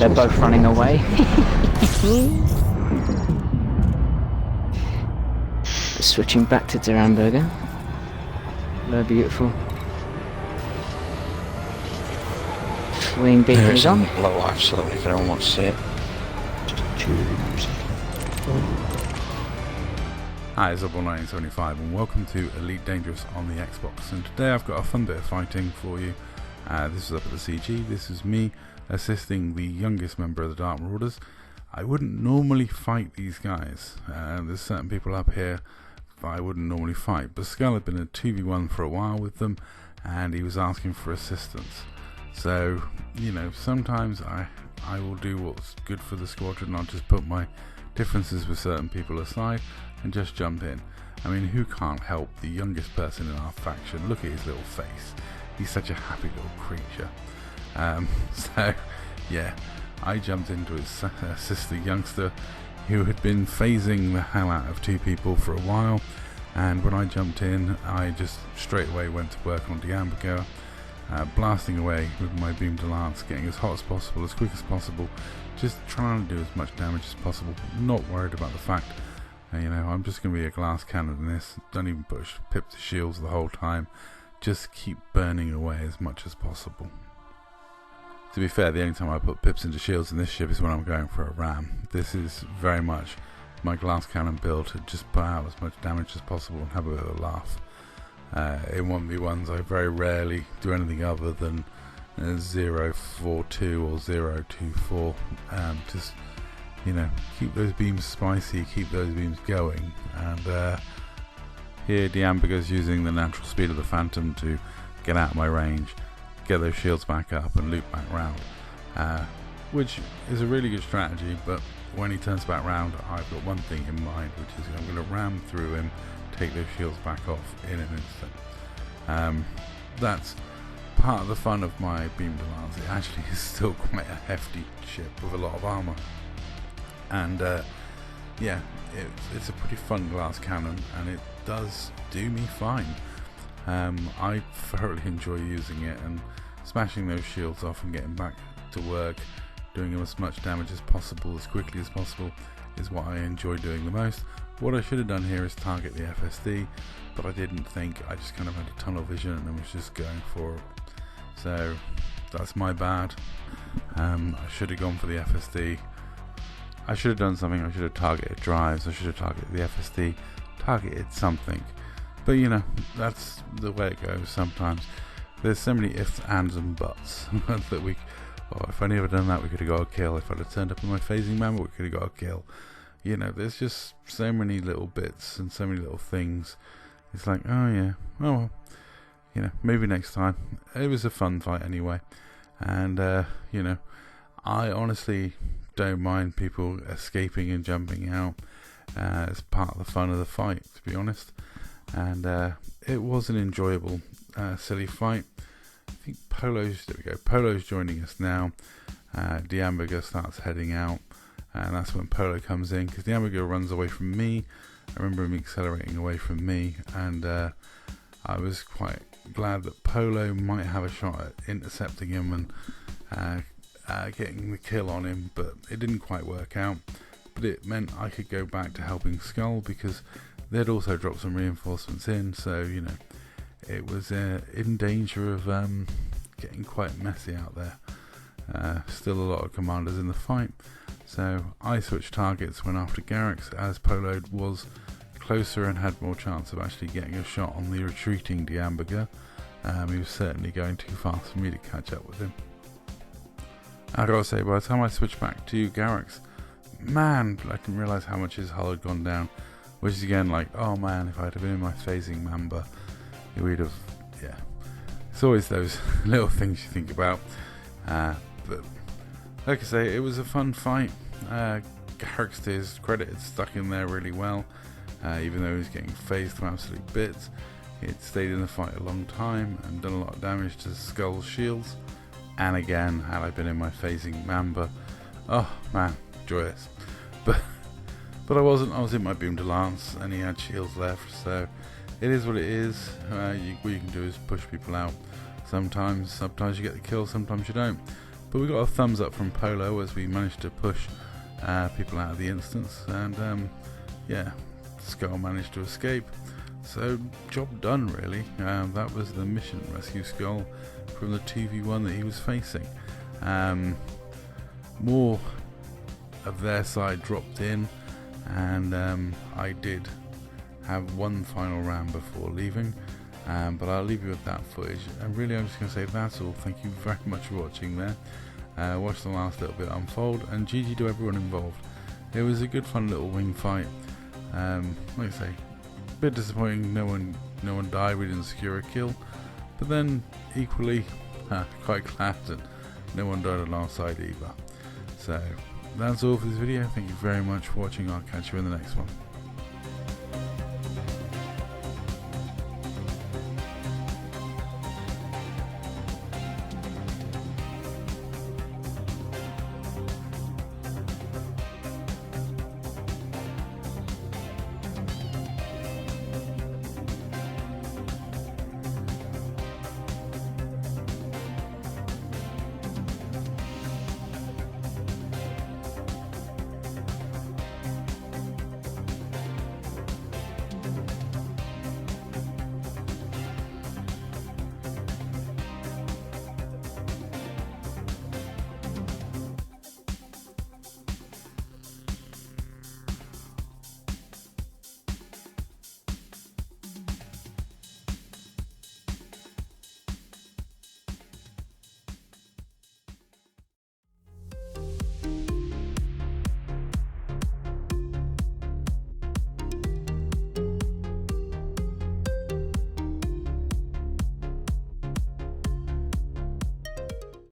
they're both running away. Switching back to Der Hamburger. Very beautiful. Wing beacon is on. Low absolutely if anyone wants to see it. Choose. Hi, it's Zubble1975 and welcome to Elite Dangerous on the Xbox, and today I've got a fun bit of fighting for you. This is up at the CG. This is me assisting the youngest member of the Dark Marauders. I wouldn't normally fight these guys. There's certain people up here that I wouldn't normally fight, but Skull had been a 2v1 for a while with them and he was asking for assistance. So, you know, sometimes I will do what's good for the squadron. I'll just put my differences with certain people aside and just jump in. I mean, who can't help the youngest person in our faction? Look at his little face. He's such a happy little creature. So, yeah, I jumped in to assist the youngster who had been phasing the hell out of two people for a while. And when I jumped in, I just straight away went to work on the Hamburger. Blasting away with my beam to lance, getting as hot as possible, as quick as possible, just trying to do as much damage as possible, not worried about the fact, you know, I'm just going to be a glass cannon in this, don't even push pip to shields the whole time, just keep burning away as much as possible. To be fair, the only time I put pips into shields in this ship is when I'm going for a ram. This is very much my glass cannon build to just put out as much damage as possible and have a bit of a laugh. In 1v1s I very rarely do anything other than 0-4-2 or 0-2-4. Just, you know, keep those beams spicy, keep those beams going. And here the Hamburger's using the natural speed of the Phantom to get out of my range, get those shields back up and loop back round, which is a really good strategy. But when he turns back round, I've got one thing in mind, which is I'm going to ram through him, take those shields back off in an instant. That's part of the fun of my beam to lance. It actually is still quite a hefty ship with a lot of armour, and yeah, it's a pretty fun glass cannon and it does do me fine. I thoroughly enjoy using it, and smashing those shields off and getting back to work, doing as much damage as possible as quickly as possible is what I enjoy doing the most. What I should have done here is target the FSD, but I didn't think. I just kind of had a tunnel vision and was just going for it. So that's my bad. I should have gone for the FSD. I should have done something. I should have targeted drives. I should have targeted the FSD, targeted something. But you know, that's the way it goes sometimes. There's so many ifs, ands and buts that if I never done that, we could have got a kill. If I'd have turned up in my phasing member, we could have got a kill. You know, there's just so many little bits and so many little things. It's like, oh yeah, oh well, you know, maybe next time. It was a fun fight anyway, and you know, I honestly don't mind people escaping and jumping out. It's part of the fun of the fight, to be honest. And it was an enjoyable, silly fight. I think there we go. Polo's joining us now. The Hamburger starts heading out. And that's when Polo comes in, because the Hamburger runs away from me. I remember him accelerating away from me, and I was quite glad that Polo might have a shot at intercepting him and getting the kill on him, but it didn't quite work out. But it meant I could go back to helping Skull, because they'd also dropped some reinforcements in, so you know, it was in danger of getting quite messy out there. Still a lot of commanders in the fight. So I switched targets, went after Garrix, as Polo was closer and had more chance of actually getting a shot on the retreating the Hamburger. He was certainly going too fast for me to catch up with him. I gotta say, by the time I switched back to Garrix, man, I didn't realise how much his hull had gone down. Which is again like, oh man, if I'd have been in my phasing member, we'd have, yeah. It's always those little things you think about. But like I say, it was a fun fight. Garrix, to his credit, had stuck in there really well, even though he was getting phased to absolute bits. He had stayed in the fight a long time and done a lot of damage to Skull's shields. And again, had I been in my phasing member, oh man, joyous. But I wasn't. I was in my beam to lance, and he had shields left. So it is what it is. What you can do is push people out. Sometimes you get the kill, sometimes you don't. But we got a thumbs up from Polo as we managed to push people out of the instance, and yeah, Skull managed to escape. So job done really. That was the mission, rescue Skull from the 2v1 that he was facing. More of their side dropped in, and I did have one final round before leaving, but I'll leave you with that footage. And really I'm just going to say that's all. Thank you very much for watching there. Watch the last little bit unfold, and GG to everyone involved. It was a good fun little wing fight. Like I say, a bit disappointing, no one died, we didn't secure a kill, but then equally quite glad that no one died on our side either. So that's all for this video. Thank you very much for watching. I'll catch you in the next one.